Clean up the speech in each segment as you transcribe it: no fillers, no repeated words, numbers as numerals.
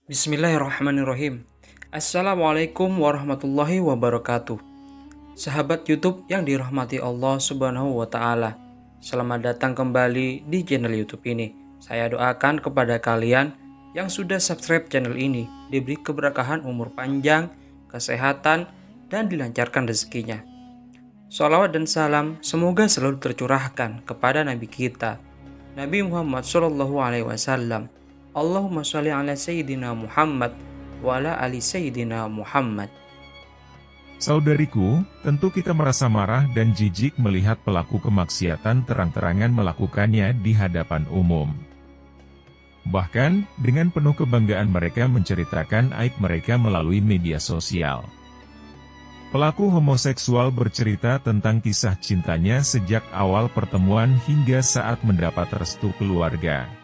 Bismillahirrahmanirrahim. Assalamualaikum warahmatullahi wabarakatuh. Sahabat YouTube yang dirahmati Allah Subhanahu wa taala. Selamat datang kembali di channel YouTube ini. Saya doakan kepada kalian yang sudah subscribe channel ini diberi keberkahan umur panjang, kesehatan, dan dilancarkan rezekinya. Salawat dan salam semoga selalu tercurahkan kepada Nabi kita, Nabi Muhammad SAW. Allahumma sholli ala Sayyidina Muhammad wa ala ali Sayyidina Muhammad. Saudariku, tentu kita merasa marah dan jijik melihat pelaku kemaksiatan terang-terangan melakukannya di hadapan umum. Bahkan, dengan penuh kebanggaan mereka menceritakan aib mereka melalui media sosial. Pelaku homoseksual bercerita tentang kisah cintanya sejak awal pertemuan hingga saat mendapat restu keluarga.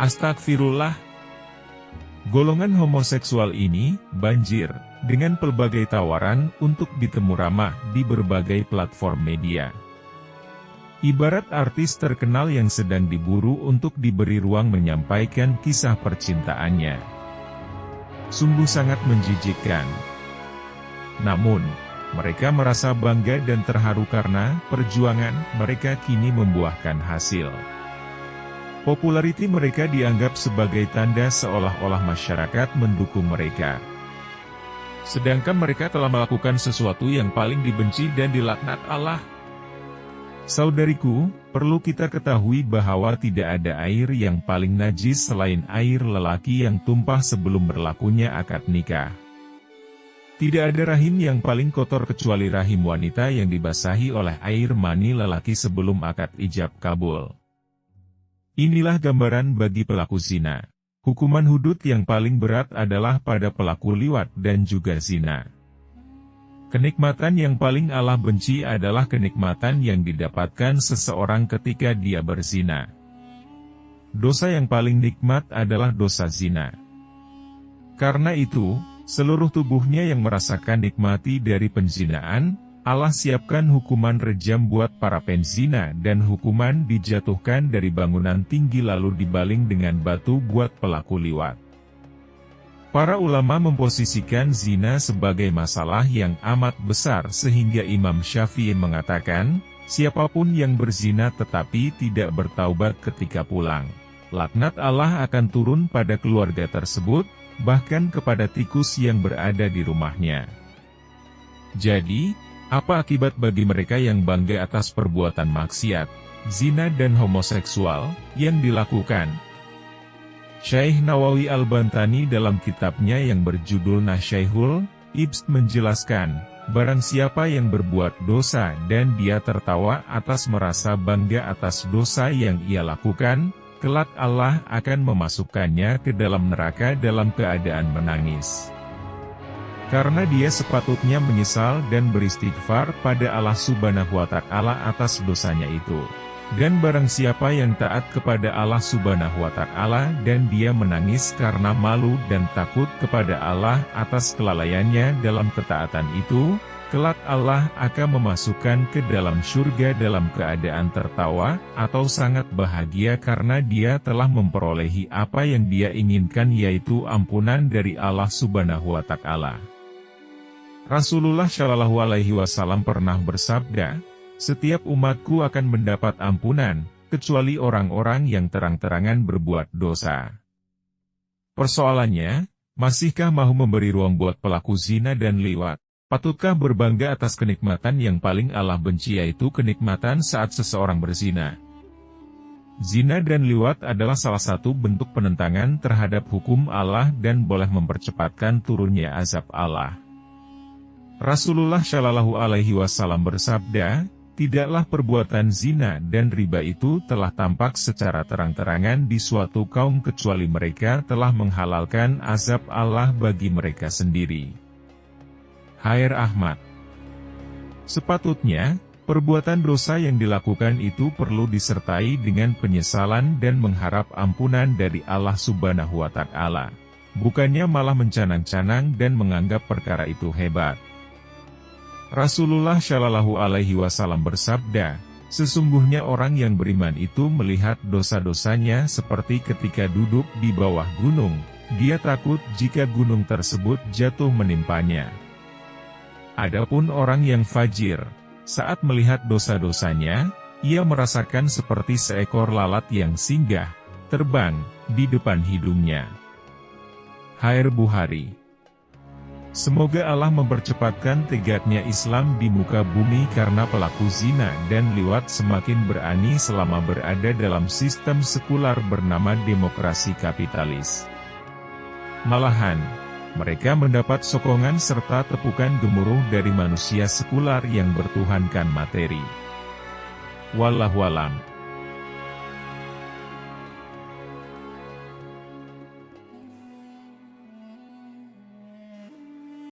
Astagfirullah. Golongan homoseksual ini banjir dengan pelbagai tawaran untuk ditemu ramah di berbagai platform media. Ibarat artis terkenal yang sedang diburu untuk diberi ruang menyampaikan kisah percintaannya. Sungguh sangat menjijikkan. Namun, mereka merasa bangga dan terharu karena perjuangan mereka kini membuahkan hasil. Populariti mereka dianggap sebagai tanda seolah-olah masyarakat mendukung mereka. Sedangkan mereka telah melakukan sesuatu yang paling dibenci dan dilaknat Allah. Saudariku, perlu kita ketahui bahwa tidak ada air yang paling najis selain air lelaki yang tumpah sebelum berlakunya akad nikah. Tidak ada rahim yang paling kotor kecuali rahim wanita yang dibasahi oleh air mani lelaki sebelum akad ijab kabul. Inilah gambaran bagi pelaku zina. Hukuman hudud yang paling berat adalah pada pelaku liwat dan juga zina. Kenikmatan yang paling Allah benci adalah kenikmatan yang didapatkan seseorang ketika dia berzina. Dosa yang paling nikmat adalah dosa zina. Karena itu, seluruh tubuhnya yang merasakan nikmati dari penzinaan, Allah siapkan hukuman rejam buat para penzina dan hukuman dijatuhkan dari bangunan tinggi lalu dibaling dengan batu buat pelaku liwat. Para ulama memposisikan zina sebagai masalah yang amat besar sehingga Imam Syafi'i mengatakan, siapapun yang berzina tetapi tidak bertaubat ketika pulang, laknat Allah akan turun pada keluarga tersebut, bahkan kepada tikus yang berada di rumahnya. Jadi, apa akibat bagi mereka yang bangga atas perbuatan maksiat, zina dan homoseksual, yang dilakukan? Syekh Nawawi Al-Bantani dalam kitabnya yang berjudul Nasyaihul Ibst menjelaskan, barang siapa yang berbuat dosa dan dia tertawa atas merasa bangga atas dosa yang ia lakukan, kelak Allah akan memasukkannya ke dalam neraka dalam keadaan menangis. Karena dia sepatutnya menyesal dan beristighfar pada Allah Subhanahu wa Ta'ala atas dosanya itu. Dan barang siapa yang taat kepada Allah Subhanahu wa Ta'ala dan dia menangis karena malu dan takut kepada Allah atas kelalaiannya dalam ketaatan itu, kelak Allah akan memasukkan ke dalam surga dalam keadaan tertawa atau sangat bahagia karena dia telah memperolehi apa yang dia inginkan yaitu ampunan dari Allah Subhanahu wa Ta'ala. Rasulullah Shallallahu Alaihi Wasallam pernah bersabda, setiap umatku akan mendapat ampunan, kecuali orang-orang yang terang-terangan berbuat dosa. Persoalannya, masihkah mau memberi ruang buat pelaku zina dan liwat? Patutkah berbangga atas kenikmatan yang paling Allah benci yaitu kenikmatan saat seseorang berzina? Zina dan liwat adalah salah satu bentuk penentangan terhadap hukum Allah dan boleh mempercepatkan turunnya azab Allah. Rasulullah Shallallahu Alaihi Wasallam bersabda, tidaklah perbuatan zina dan riba itu telah tampak secara terang-terangan di suatu kaum kecuali mereka telah menghalalkan azab Allah bagi mereka sendiri. Hair Ahmad. Sepatutnya, perbuatan dosa yang dilakukan itu perlu disertai dengan penyesalan dan mengharap ampunan dari Allah Subhanahu wa Ta'ala. Bukannya malah mencanang-canang dan menganggap perkara itu hebat. Rasulullah Shallallahu Alaihi Wasallam bersabda, sesungguhnya orang yang beriman itu melihat dosa-dosanya seperti ketika duduk di bawah gunung, dia takut jika gunung tersebut jatuh menimpanya. Adapun orang yang fajir, saat melihat dosa-dosanya, ia merasakan seperti seekor lalat yang singgah, terbang, di depan hidungnya. Hair Buhari. Semoga Allah mempercepatkan tegaknya Islam di muka bumi karena pelaku zina dan liwat semakin berani selama berada dalam sistem sekular bernama demokrasi kapitalis. Malahan, mereka mendapat sokongan serta tepukan gemuruh dari manusia sekular yang bertuhankan materi. Wallahualam.